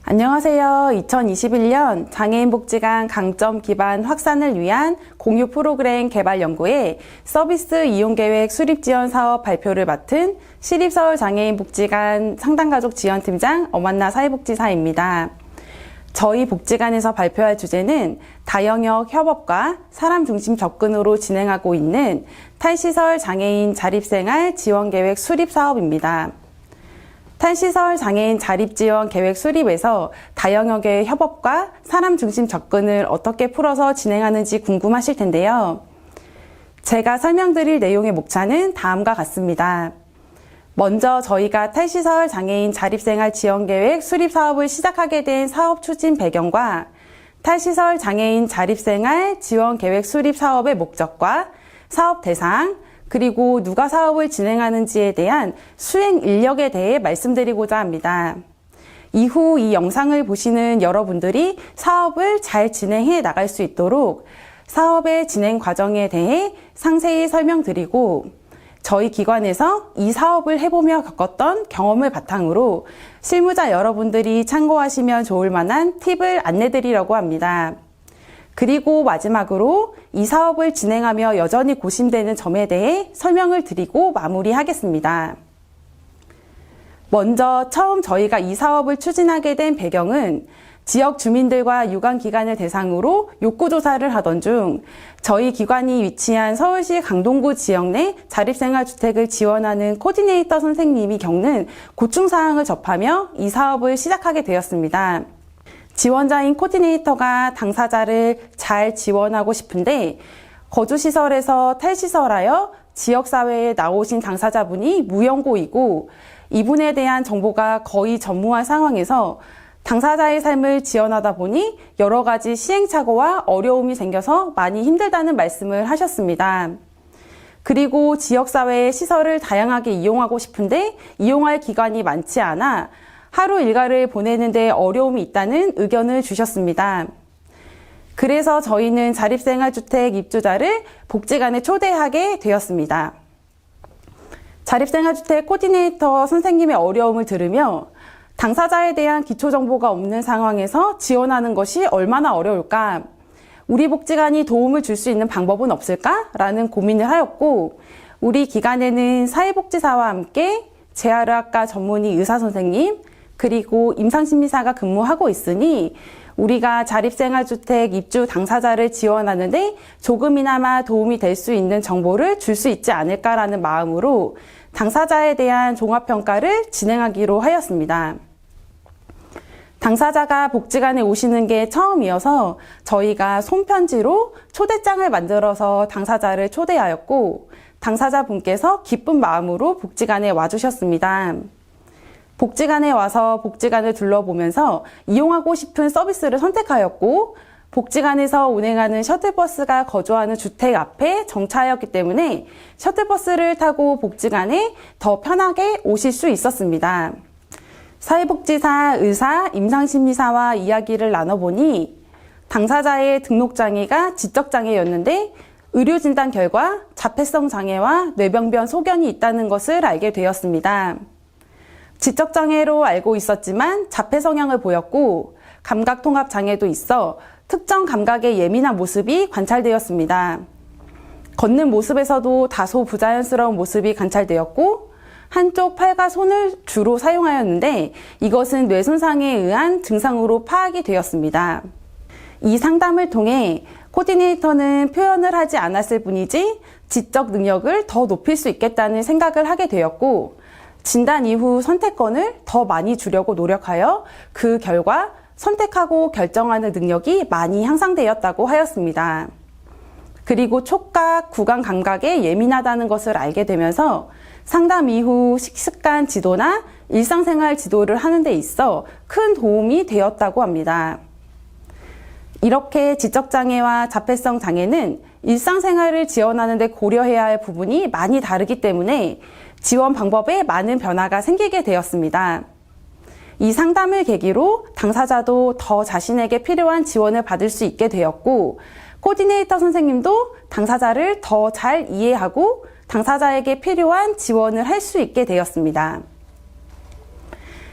안녕하세요. 2021년 장애인 복지관 강점 기반 확산을 위한 공유 프로그램 개발 연구에 서비스 이용계획 수립 지원 사업 발표를 맡은 시립서울장애인 복지관 상담가족 지원팀장 엄한나 사회복지사입니다. 저희 복지관에서 발표할 주제는 다영역 협업과 사람 중심 접근으로 진행하고 있는 탈시설 장애인 자립생활 지원계획 수립 사업입니다. 탈시설 장애인 자립지원 계획 수립에서 다영역의 협업과 사람 중심 접근을 어떻게 풀어서 진행하는지 궁금하실 텐데요. 제가 설명드릴 내용의 목차는 다음과 같습니다. 먼저 저희가 탈시설 장애인 자립생활 지원계획 수립 사업을 시작하게 된 사업 추진 배경과 탈시설 장애인 자립생활 지원계획 수립 사업의 목적과 사업 대상, 그리고 누가 사업을 진행하는지에 대한 수행 인력에 대해 말씀드리고자 합니다. 이후 이 영상을 보시는 여러분들이 사업을 잘 진행해 나갈 수 있도록 사업의 진행 과정에 대해 상세히 설명드리고 저희 기관에서 이 사업을 해보며 겪었던 경험을 바탕으로 실무자 여러분들이 참고하시면 좋을 만한 팁을 안내드리려고 합니다. 그리고 마지막으로 이 사업을 진행하며 여전히 고심되는 점에 대해 설명을 드리고 마무리하겠습니다. 먼저 처음 저희가 이 사업을 추진하게 된 배경은 지역 주민들과 유관기관을 대상으로 욕구조사를 하던 중 저희 기관이 위치한 서울시 강동구 지역 내 자립생활주택을 지원하는 코디네이터 선생님이 겪는 고충사항을 접하며 이 사업을 시작하게 되었습니다. 지원자인 코디네이터가 당사자를 잘 지원하고 싶은데 거주시설에서 탈시설하여 지역사회에 나오신 당사자분이 무연고이고 이분에 대한 정보가 거의 전무한 상황에서 당사자의 삶을 지원하다 보니 여러 가지 시행착오와 어려움이 생겨서 많이 힘들다는 말씀을 하셨습니다. 그리고 지역사회의 시설을 다양하게 이용하고 싶은데 이용할 기관이 많지 않아 하루 일과를 보내는데 어려움이 있다는 의견을 주셨습니다. 그래서 저희는 자립생활주택 입주자를 복지관에 초대하게 되었습니다. 자립생활주택 코디네이터 선생님의 어려움을 들으며 당사자에 대한 기초정보가 없는 상황에서 지원하는 것이 얼마나 어려울까? 우리 복지관이 도움을 줄 수 있는 방법은 없을까? 라는 고민을 하였고 우리 기관에는 사회복지사와 함께 재활의학과 전문의 의사선생님 그리고 임상심리사가 근무하고 있으니 우리가 자립생활주택 입주 당사자를 지원하는데 조금이나마 도움이 될 수 있는 정보를 줄 수 있지 않을까라는 마음으로 당사자에 대한 종합평가를 진행하기로 하였습니다. 당사자가 복지관에 오시는 게 처음이어서 저희가 손편지로 초대장을 만들어서 당사자를 초대하였고 당사자분께서 기쁜 마음으로 복지관에 와주셨습니다. 복지관에 와서 복지관을 둘러보면서 이용하고 싶은 서비스를 선택하였고 복지관에서 운행하는 셔틀버스가 거주하는 주택 앞에 정차하였기 때문에 셔틀버스를 타고 복지관에 더 편하게 오실 수 있었습니다. 사회복지사, 의사, 임상심리사와 이야기를 나눠보니 당사자의 등록장애가 지적장애였는데 의료진단 결과 자폐성 장애와 뇌병변 소견이 있다는 것을 알게 되었습니다. 지적장애로 알고 있었지만 자폐 성향을 보였고 감각통합장애도 있어 특정 감각에 예민한 모습이 관찰되었습니다. 걷는 모습에서도 다소 부자연스러운 모습이 관찰되었고 한쪽 팔과 손을 주로 사용하였는데 이것은 뇌손상에 의한 증상으로 파악이 되었습니다. 이 상담을 통해 코디네이터는 표현을 하지 않았을 뿐이지 지적 능력을 더 높일 수 있겠다는 생각을 하게 되었고 진단 이후 선택권을 더 많이 주려고 노력하여 그 결과 선택하고 결정하는 능력이 많이 향상되었다고 하였습니다. 그리고 촉각, 구강 감각에 예민하다는 것을 알게 되면서 상담 이후 식습관 지도나 일상생활 지도를 하는 데 있어 큰 도움이 되었다고 합니다. 이렇게 지적장애와 자폐성 장애는 일상생활을 지원하는 데 고려해야 할 부분이 많이 다르기 때문에 지원 방법에 많은 변화가 생기게 되었습니다. 이 상담을 계기로 당사자도 더 자신에게 필요한 지원을 받을 수 있게 되었고 코디네이터 선생님도 당사자를 더 잘 이해하고 당사자에게 필요한 지원을 할 수 있게 되었습니다.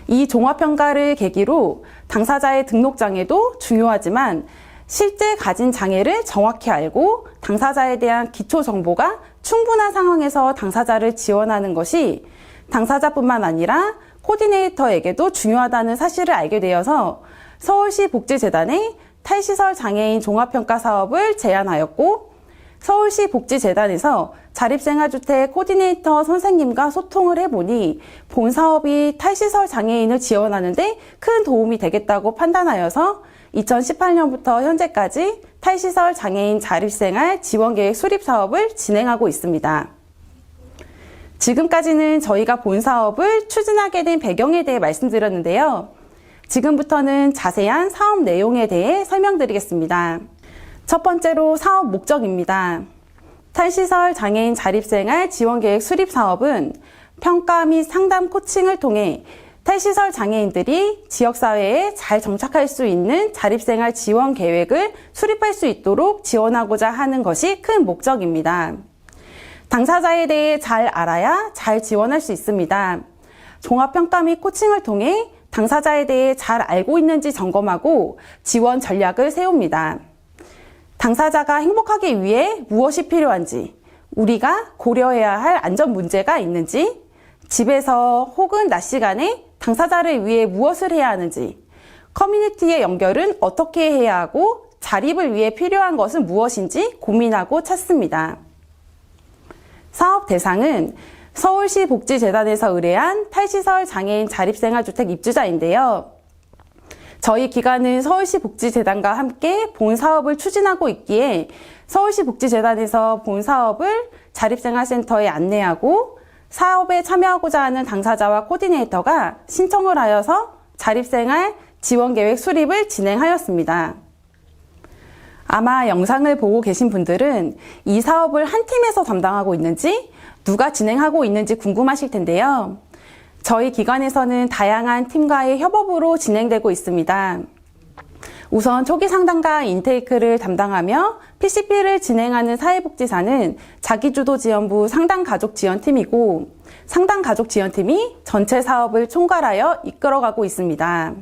이 종합평가를 계기로 당사자의 등록장애도 중요하지만 실제 가진 장애를 정확히 알고 당사자에 대한 기초 정보가 충분한 상황에서 당사자를 지원하는 것이 당사자뿐만 아니라 코디네이터에게도 중요하다는 사실을 알게 되어서 서울시 복지재단에 탈시설 장애인 종합평가 사업을 제안하였고 서울시 복지재단에서 자립생활주택 코디네이터 선생님과 소통을 해보니 본 사업이 탈시설 장애인을 지원하는 데 큰 도움이 되겠다고 판단하여서 2018년부터 현재까지 탈시설 장애인 자립생활 지원계획 수립 사업을 진행하고 있습니다. 지금까지는 저희가 본 사업을 추진하게 된 배경에 대해 말씀드렸는데요. 지금부터는 자세한 사업 내용에 대해 설명드리겠습니다. 첫 번째로 사업 목적입니다. 탈시설 장애인 자립생활 지원계획 수립 사업은 평가 및 상담 코칭을 통해 탈시설 장애인들이 지역사회에 잘 정착할 수 있는 자립생활 지원 계획을 수립할 수 있도록 지원하고자 하는 것이 큰 목적입니다. 당사자에 대해 잘 알아야 잘 지원할 수 있습니다. 종합평가 및 코칭을 통해 당사자에 대해 잘 알고 있는지 점검하고 지원 전략을 세웁니다. 당사자가 행복하기 위해 무엇이 필요한지, 우리가 고려해야 할 안전 문제가 있는지, 집에서 혹은 낮 시간에 당사자를 위해 무엇을 해야 하는지, 커뮤니티의 연결은 어떻게 해야 하고 자립을 위해 필요한 것은 무엇인지 고민하고 찾습니다. 사업 대상은 서울시 복지재단에서 의뢰한 탈시설 장애인 자립생활주택 입주자인데요. 저희 기관은 서울시 복지재단과 함께 본 사업을 추진하고 있기에 서울시 복지재단에서 본 사업을 자립생활센터에 안내하고 사업에 참여하고자 하는 당사자와 코디네이터가 신청을 하여서 자립생활 지원계획 수립을 진행하였습니다. 아마 영상을 보고 계신 분들은 이 사업을 한 팀에서 담당하고 있는지 누가 진행하고 있는지 궁금하실 텐데요. 저희 기관에서는 다양한 팀과의 협업으로 진행되고 있습니다. 우선 초기 상담과 인테이크를 담당하며 PCP를 진행하는 사회복지사는 자기주도지원부 상담가족지원팀이고 상담가족지원팀이 전체 사업을 총괄하여 이끌어가고 있습니다.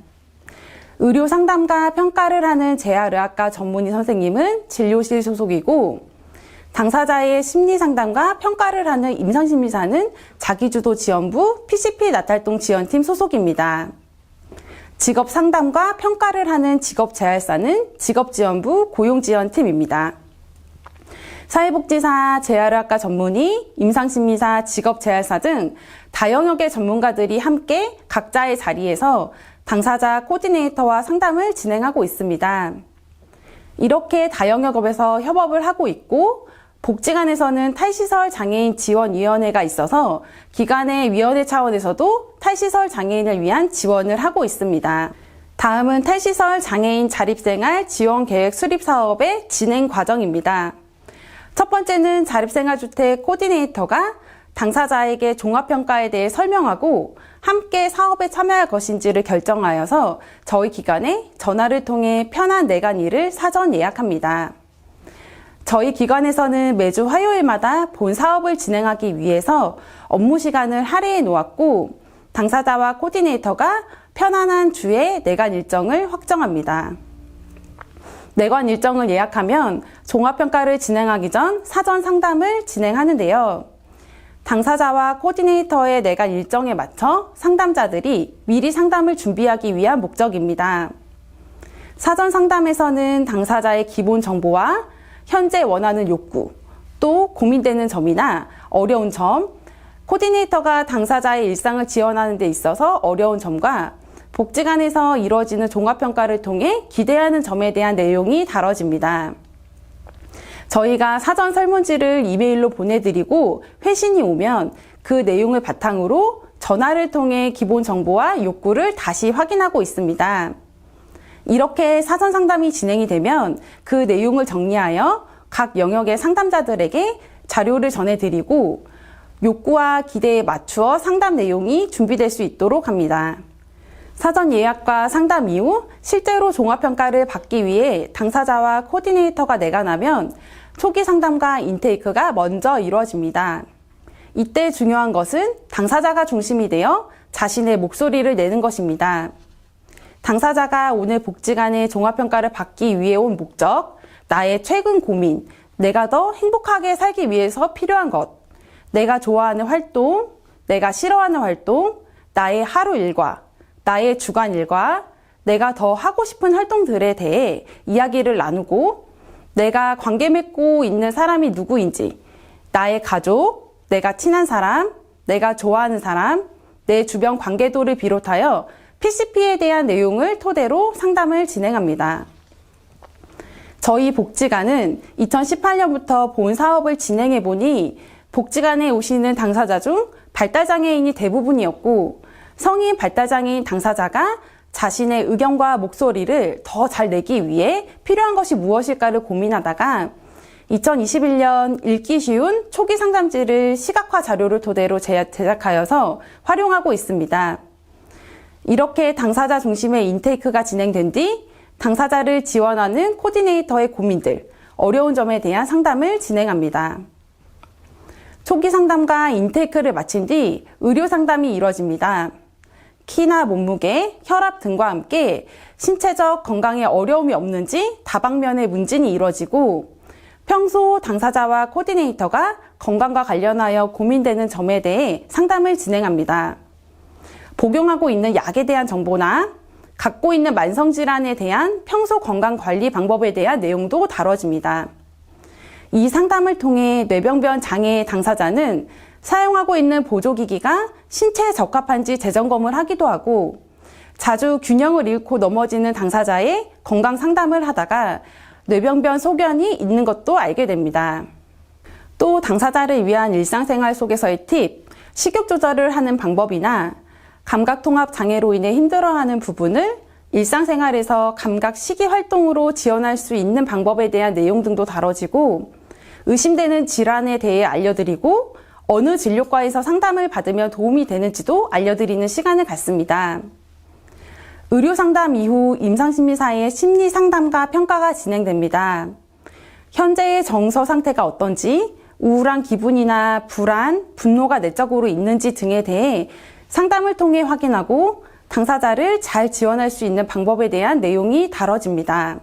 의료 상담과 평가를 하는 재활의학과 전문의 선생님은 진료실 소속이고 당사자의 심리 상담과 평가를 하는 임상심리사는 자기주도지원부 PCP 나탈동 지원팀 소속입니다. 직업 상담과 평가를 하는 직업재활사는 직업지원부 고용지원팀입니다. 사회복지사, 재활의학과 전문의, 임상심리사, 직업재활사 등 다영역의 전문가들이 함께 각자의 자리에서 당사자 코디네이터와 상담을 진행하고 있습니다. 이렇게 다영역업에서 협업을 하고 있고 복지관에서는 탈시설 장애인 지원위원회가 있어서 기관의 위원회 차원에서도 탈시설 장애인을 위한 지원을 하고 있습니다. 다음은 탈시설 장애인 자립생활 지원계획 수립 사업의 진행 과정입니다. 첫 번째는 자립생활주택 코디네이터가 당사자에게 종합평가에 대해 설명하고 함께 사업에 참여할 것인지를 결정하여서 저희 기관에 전화를 통해 편한 내간일을 사전 예약합니다. 저희 기관에서는 매주 화요일마다 본 사업을 진행하기 위해서 업무 시간을 할애해 놓았고 당사자와 코디네이터가 편안한 주에 내관 일정을 확정합니다. 내관 일정을 예약하면 종합평가를 진행하기 전 사전 상담을 진행하는데요. 당사자와 코디네이터의 내관 일정에 맞춰 상담자들이 미리 상담을 준비하기 위한 목적입니다. 사전 상담에서는 당사자의 기본 정보와 현재 원하는 욕구, 또 고민되는 점이나 어려운 점, 코디네이터가 당사자의 일상을 지원하는 데 있어서 어려운 점과 복지관에서 이루어지는 종합평가를 통해 기대하는 점에 대한 내용이 다뤄집니다. 저희가 사전 설문지를 이메일로 보내드리고 회신이 오면 그 내용을 바탕으로 전화를 통해 기본 정보와 욕구를 다시 확인하고 있습니다. 이렇게 사전 상담이 진행이 되면 그 내용을 정리하여 각 영역의 상담자들에게 자료를 전해드리고 욕구와 기대에 맞추어 상담 내용이 준비될 수 있도록 합니다. 사전 예약과 상담 이후 실제로 종합평가를 받기 위해 당사자와 코디네이터가 내관하면 초기 상담과 인테이크가 먼저 이루어집니다. 이때 중요한 것은 당사자가 중심이 되어 자신의 목소리를 내는 것입니다. 당사자가 오늘 복지관의 종합평가를 받기 위해 온 목적, 나의 최근 고민, 내가 더 행복하게 살기 위해서 필요한 것, 내가 좋아하는 활동, 내가 싫어하는 활동, 나의 하루 일과, 나의 주간 일과, 내가 더 하고 싶은 활동들에 대해 이야기를 나누고, 내가 관계 맺고 있는 사람이 누구인지, 나의 가족, 내가 친한 사람, 내가 좋아하는 사람, 내 주변 관계도를 비롯하여 PCP에 대한 내용을 토대로 상담을 진행합니다. 저희 복지관은 2018년부터 본 사업을 진행해 보니 복지관에 오시는 당사자 중 발달장애인이 대부분이었고, 성인 발달장애인 당사자가 자신의 의견과 목소리를 더 잘 내기 위해 필요한 것이 무엇일까를 고민하다가 2021년 읽기 쉬운 초기 상담지를 시각화 자료를 토대로 제작하여서 활용하고 있습니다. 이렇게 당사자 중심의 인테이크가 진행된 뒤 당사자를 지원하는 코디네이터의 고민들, 어려운 점에 대한 상담을 진행합니다. 초기 상담과 인테이크를 마친 뒤 의료 상담이 이루어집니다. 키나 몸무게, 혈압 등과 함께 신체적 건강에 어려움이 없는지 다방면의 문진이 이루어지고, 평소 당사자와 코디네이터가 건강과 관련하여 고민되는 점에 대해 상담을 진행합니다. 복용하고 있는 약에 대한 정보나 갖고 있는 만성질환에 대한 평소 건강관리 방법에 대한 내용도 다뤄집니다. 이 상담을 통해 뇌병변 장애 당사자는 사용하고 있는 보조기기가 신체에 적합한지 재점검을 하기도 하고, 자주 균형을 잃고 넘어지는 당사자의 건강 상담을 하다가 뇌병변 소견이 있는 것도 알게 됩니다. 또 당사자를 위한 일상생활 속에서의 팁, 식욕 조절을 하는 방법이나 감각통합 장애로 인해 힘들어하는 부분을 일상생활에서 감각 시기 활동으로 지원할 수 있는 방법에 대한 내용 등도 다뤄지고, 의심되는 질환에 대해 알려드리고 어느 진료과에서 상담을 받으면 도움이 되는지도 알려드리는 시간을 갖습니다. 의료 상담 이후 임상심리사의 심리 상담과 평가가 진행됩니다. 현재의 정서 상태가 어떤지, 우울한 기분이나 불안, 분노가 내적으로 있는지 등에 대해 상담을 통해 확인하고 당사자를 잘 지원할 수 있는 방법에 대한 내용이 다뤄집니다.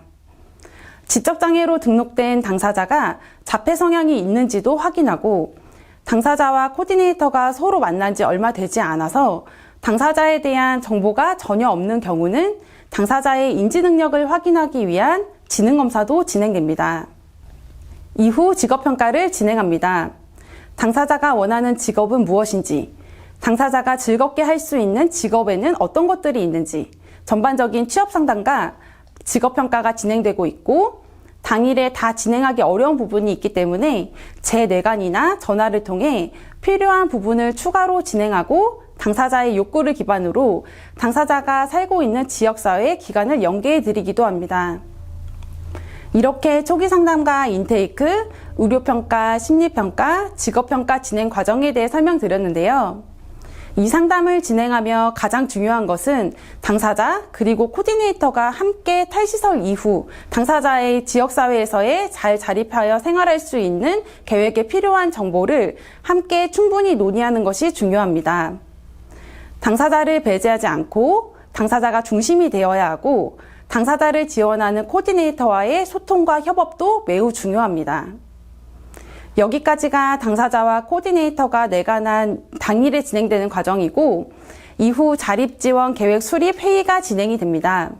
지적장애로 등록된 당사자가 자폐 성향이 있는지도 확인하고, 당사자와 코디네이터가 서로 만난 지 얼마 되지 않아서 당사자에 대한 정보가 전혀 없는 경우는 당사자의 인지 능력을 확인하기 위한 지능검사도 진행됩니다. 이후 직업평가를 진행합니다. 당사자가 원하는 직업은 무엇인지, 당사자가 즐겁게 할 수 있는 직업에는 어떤 것들이 있는지, 전반적인 취업 상담과 직업평가가 진행되고 있고, 당일에 다 진행하기 어려운 부분이 있기 때문에 재내관이나 전화를 통해 필요한 부분을 추가로 진행하고, 당사자의 욕구를 기반으로 당사자가 살고 있는 지역사회 기관을 연계해 드리기도 합니다. 이렇게 초기 상담과 인테이크, 의료평가, 심리평가, 직업평가 진행 과정에 대해 설명드렸는데요. 이 상담을 진행하며 가장 중요한 것은 당사자 그리고 코디네이터가 함께 탈시설 이후 당사자의 지역사회에서의 잘 자립하여 생활할 수 있는 계획에 필요한 정보를 함께 충분히 논의하는 것이 중요합니다. 당사자를 배제하지 않고 당사자가 중심이 되어야 하고, 당사자를 지원하는 코디네이터와의 소통과 협업도 매우 중요합니다. 여기까지가 당사자와 코디네이터가 내관한 당일에 진행되는 과정이고, 이후 자립지원 계획 수립 회의가 진행이 됩니다.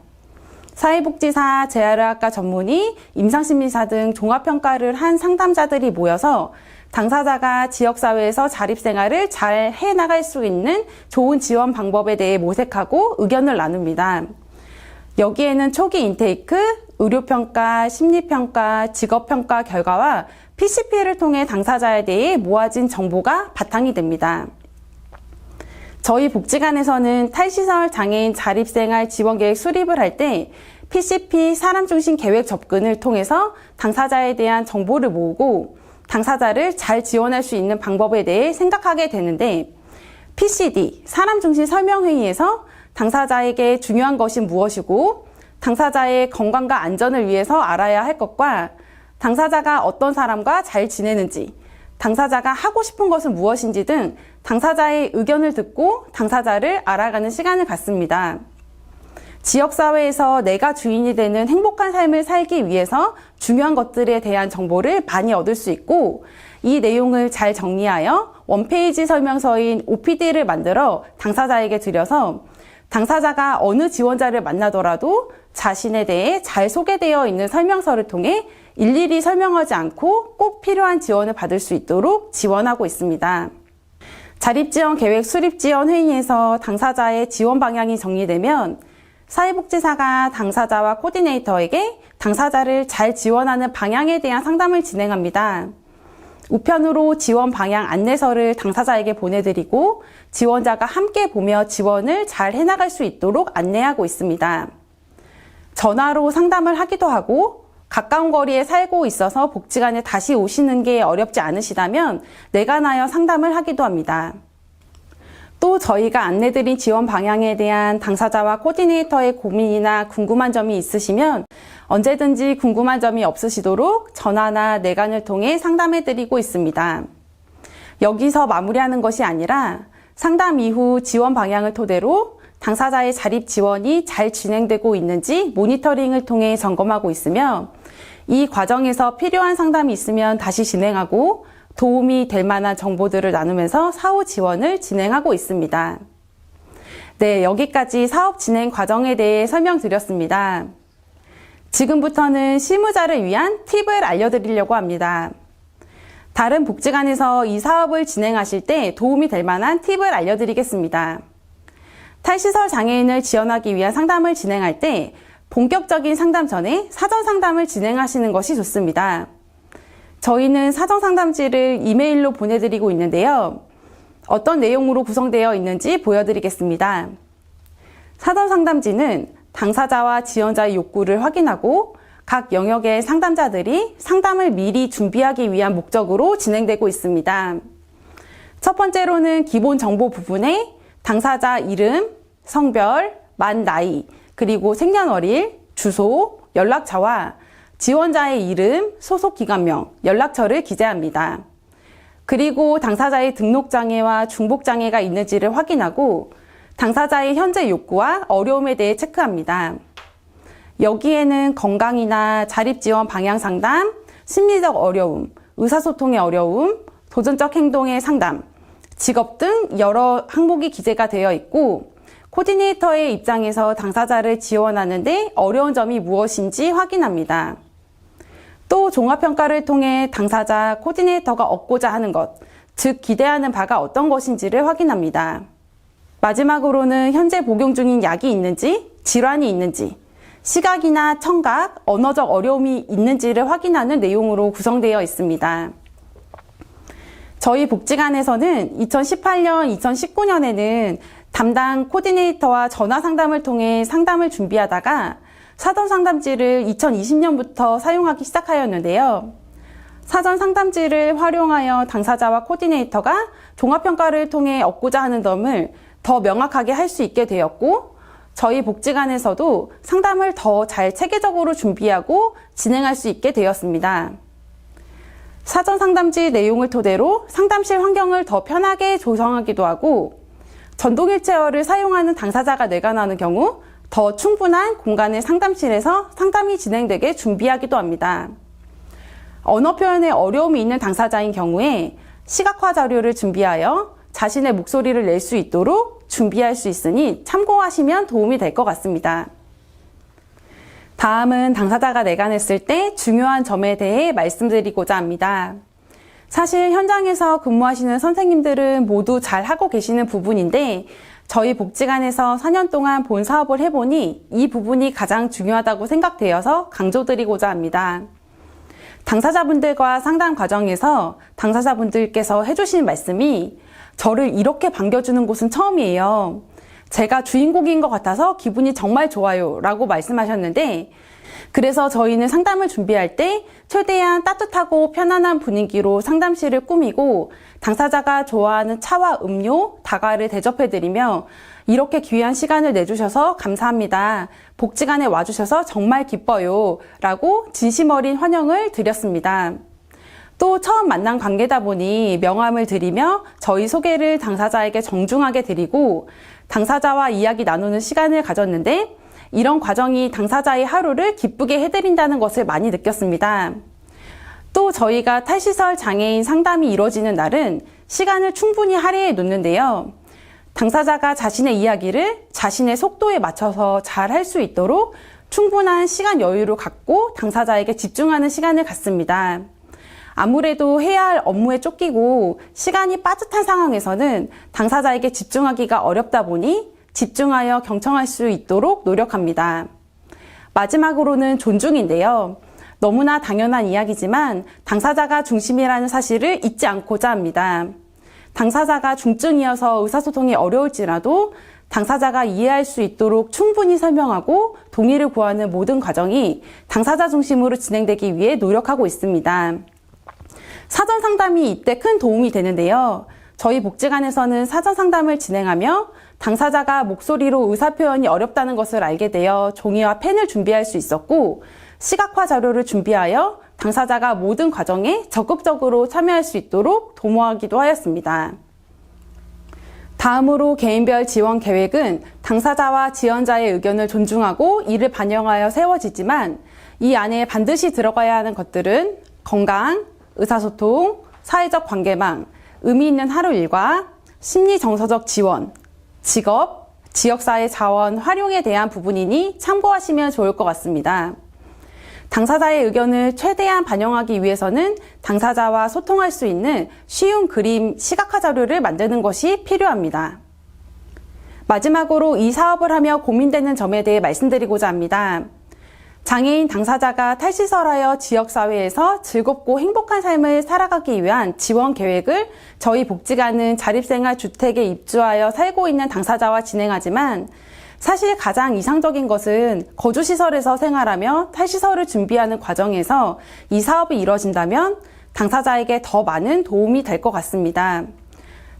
사회복지사, 재활의학과 전문의, 임상심리사 등 종합평가를 한 상담자들이 모여서 당사자가 지역사회에서 자립생활을 잘 해나갈 수 있는 좋은 지원 방법에 대해 모색하고 의견을 나눕니다. 여기에는 초기 인테이크, 의료평가, 심리평가, 직업평가 결과와 PCP를 통해 당사자에 대해 모아진 정보가 바탕이 됩니다. 저희 복지관에서는 탈시설 장애인 자립생활 지원계획 수립을 할 때 PCP 사람중심 계획 접근을 통해서 당사자에 대한 정보를 모으고 당사자를 잘 지원할 수 있는 방법에 대해 생각하게 되는데, PCD, 사람중심 설명회의에서 당사자에게 중요한 것이 무엇이고 당사자의 건강과 안전을 위해서 알아야 할 것과 당사자가 어떤 사람과 잘 지내는지, 당사자가 하고 싶은 것은 무엇인지 등 당사자의 의견을 듣고 당사자를 알아가는 시간을 갖습니다. 지역사회에서 내가 주인이 되는 행복한 삶을 살기 위해서 중요한 것들에 대한 정보를 많이 얻을 수 있고, 이 내용을 잘 정리하여 원페이지 설명서인 OPD를 만들어 당사자에게 드려서 당사자가 어느 지원자를 만나더라도 자신에 대해 잘 소개되어 있는 설명서를 통해 일일이 설명하지 않고 꼭 필요한 지원을 받을 수 있도록 지원하고 있습니다. 자립지원 계획 수립지원 회의에서 당사자의 지원 방향이 정리되면 사회복지사가 당사자와 코디네이터에게 당사자를 잘 지원하는 방향에 대한 상담을 진행합니다. 우편으로 지원 방향 안내서를 당사자에게 보내드리고 지원자가 함께 보며 지원을 잘 해나갈 수 있도록 안내하고 있습니다. 전화로 상담을 하기도 하고, 가까운 거리에 살고 있어서 복지관에 다시 오시는 게 어렵지 않으시다면 내관하여 상담을 하기도 합니다. 또 저희가 안내드린 지원 방향에 대한 당사자와 코디네이터의 고민이나 궁금한 점이 있으시면 언제든지 궁금한 점이 없으시도록 전화나 내관을 통해 상담해드리고 있습니다. 여기서 마무리하는 것이 아니라 상담 이후 지원 방향을 토대로 당사자의 자립 지원이 잘 진행되고 있는지 모니터링을 통해 점검하고 있으며, 이 과정에서 필요한 상담이 있으면 다시 진행하고 도움이 될 만한 정보들을 나누면서 사후 지원을 진행하고 있습니다. 네, 여기까지 사업 진행 과정에 대해 설명드렸습니다. 지금부터는 실무자를 위한 팁을 알려드리려고 합니다. 다른 복지관에서 이 사업을 진행하실 때 도움이 될 만한 팁을 알려드리겠습니다. 탈시설 장애인을 지원하기 위한 상담을 진행할 때 본격적인 상담 전에 사전 상담을 진행하시는 것이 좋습니다. 저희는 사전 상담지를 이메일로 보내드리고 있는데요. 어떤 내용으로 구성되어 있는지 보여드리겠습니다. 사전 상담지는 당사자와 지원자의 욕구를 확인하고 각 영역의 상담자들이 상담을 미리 준비하기 위한 목적으로 진행되고 있습니다. 첫 번째로는 기본 정보 부분에 당사자 이름, 성별, 만 나이, 그리고 생년월일, 주소, 연락처와 지원자의 이름, 소속기관명, 연락처를 기재합니다. 그리고 당사자의 등록장애와 중복장애가 있는지를 확인하고 당사자의 현재 욕구와 어려움에 대해 체크합니다. 여기에는 건강이나 자립지원 방향 상담, 심리적 어려움, 의사소통의 어려움, 도전적 행동의 상담, 직업 등 여러 항목이 기재가 되어 있고, 코디네이터의 입장에서 당사자를 지원하는 데 어려운 점이 무엇인지 확인합니다. 또 종합평가를 통해 당사자, 코디네이터가 얻고자 하는 것, 즉 기대하는 바가 어떤 것인지를 확인합니다. 마지막으로는 현재 복용 중인 약이 있는지, 질환이 있는지, 시각이나 청각, 언어적 어려움이 있는지를 확인하는 내용으로 구성되어 있습니다. 저희 복지관에서는 2018년, 2019년에는 담당 코디네이터와 전화 상담을 통해 상담을 준비하다가 사전 상담지를 2020년부터 사용하기 시작하였는데요. 사전 상담지를 활용하여 당사자와 코디네이터가 종합평가를 통해 얻고자 하는 점을 더 명확하게 할 수 있게 되었고, 저희 복지관에서도 상담을 더 잘 체계적으로 준비하고 진행할 수 있게 되었습니다. 사전 상담지 내용을 토대로 상담실 환경을 더 편하게 조성하기도 하고, 전동휠체어를 사용하는 당사자가 내관하는 경우 더 충분한 공간의 상담실에서 상담이 진행되게 준비하기도 합니다. 언어 표현에 어려움이 있는 당사자인 경우에 시각화 자료를 준비하여 자신의 목소리를 낼 수 있도록 준비할 수 있으니 참고하시면 도움이 될 것 같습니다. 다음은 당사자가 내관했을 때 중요한 점에 대해 말씀드리고자 합니다. 사실 현장에서 근무하시는 선생님들은 모두 잘 하고 계시는 부분인데, 저희 복지관에서 4년 동안 본 사업을 해보니 이 부분이 가장 중요하다고 생각되어서 강조드리고자 합니다. 당사자분들과 상담 과정에서 당사자분들께서 해주신 말씀이 저를 이렇게 반겨주는 곳은 처음이에요. 제가 주인공인 것 같아서 기분이 정말 좋아요 라고 말씀하셨는데, 그래서 저희는 상담을 준비할 때 최대한 따뜻하고 편안한 분위기로 상담실을 꾸미고 당사자가 좋아하는 차와 음료, 다과를 대접해드리며 이렇게 귀한 시간을 내주셔서 감사합니다. 복지관에 와주셔서 정말 기뻐요. 라고 진심 어린 환영을 드렸습니다. 또 처음 만난 관계다 보니 명함을 드리며 저희 소개를 당사자에게 정중하게 드리고 당사자와 이야기 나누는 시간을 가졌는데 이런 과정이 당사자의 하루를 기쁘게 해드린다는 것을 많이 느꼈습니다. 또 저희가 탈시설 장애인 상담이 이루어지는 날은 시간을 충분히 할애해 놓는데요. 당사자가 자신의 이야기를 자신의 속도에 맞춰서 잘 할 수 있도록 충분한 시간 여유를 갖고 당사자에게 집중하는 시간을 갖습니다. 아무래도 해야 할 업무에 쫓기고 시간이 빠듯한 상황에서는 당사자에게 집중하기가 어렵다 보니 집중하여 경청할 수 있도록 노력합니다. 마지막으로는 존중인데요. 너무나 당연한 이야기지만 당사자가 중심이라는 사실을 잊지 않고자 합니다. 당사자가 중증이어서 의사소통이 어려울지라도 당사자가 이해할 수 있도록 충분히 설명하고 동의를 구하는 모든 과정이 당사자 중심으로 진행되기 위해 노력하고 있습니다. 사전 상담이 이때 큰 도움이 되는데요. 저희 복지관에서는 사전 상담을 진행하며 당사자가 목소리로 의사표현이 어렵다는 것을 알게 되어 종이와 펜을 준비할 수 있었고 시각화 자료를 준비하여 당사자가 모든 과정에 적극적으로 참여할 수 있도록 도모하기도 하였습니다. 다음으로 개인별 지원 계획은 당사자와 지원자의 의견을 존중하고 이를 반영하여 세워지지만 이 안에 반드시 들어가야 하는 것들은 건강, 의사소통, 사회적 관계망, 의미 있는 하루 일과, 심리정서적 지원, 직업, 지역사회 자원 활용에 대한 부분이니 참고하시면 좋을 것 같습니다. 당사자의 의견을 최대한 반영하기 위해서는 당사자와 소통할 수 있는 쉬운 그림, 시각화 자료를 만드는 것이 필요합니다. 마지막으로 이 사업을 하며 고민되는 점에 대해 말씀드리고자 합니다. 장애인 당사자가 탈시설하여 지역사회에서 즐겁고 행복한 삶을 살아가기 위한 지원 계획을 저희 복지관은 자립생활주택에 입주하여 살고 있는 당사자와 진행하지만 사실 가장 이상적인 것은 거주시설에서 생활하며 탈시설을 준비하는 과정에서 이 사업이 이뤄진다면 당사자에게 더 많은 도움이 될 것 같습니다.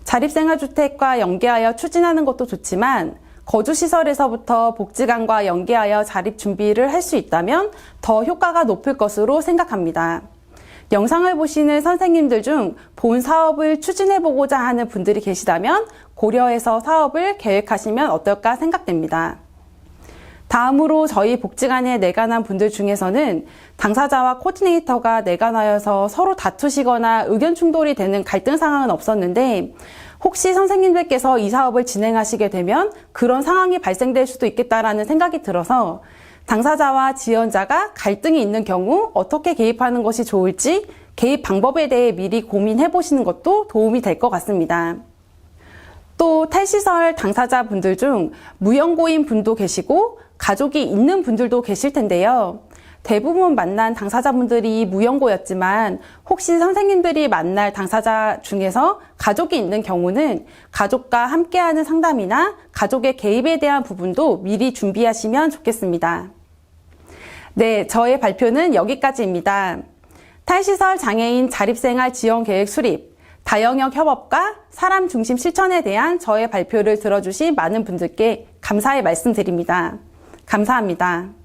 자립생활주택과 연계하여 추진하는 것도 좋지만 거주시설에서부터 복지관과 연계하여 자립 준비를 할 수 있다면 더 효과가 높을 것으로 생각합니다. 영상을 보시는 선생님들 중 본 사업을 추진해보고자 하는 분들이 계시다면 고려해서 사업을 계획하시면 어떨까 생각됩니다. 다음으로 저희 복지관에 내관한 분들 중에서는 당사자와 코디네이터가 내관하여서 서로 다투시거나 의견 충돌이 되는 갈등 상황은 없었는데 혹시 선생님들께서 이 사업을 진행하시게 되면 그런 상황이 발생될 수도 있겠다라는 생각이 들어서 당사자와 지원자가 갈등이 있는 경우 어떻게 개입하는 것이 좋을지 개입 방법에 대해 미리 고민해 보시는 것도 도움이 될 것 같습니다. 또 탈시설 당사자분들 중 무연고인 분도 계시고 가족이 있는 분들도 계실 텐데요. 대부분 만난 당사자분들이 무연고였지만 혹시 선생님들이 만날 당사자 중에서 가족이 있는 경우는 가족과 함께하는 상담이나 가족의 개입에 대한 부분도 미리 준비하시면 좋겠습니다. 네, 저의 발표는 여기까지입니다. 탈시설 장애인 자립생활 지원계획 수립, 다영역 협업과 사람 중심 실천에 대한 저의 발표를 들어주신 많은 분들께 감사의 말씀드립니다. 감사합니다.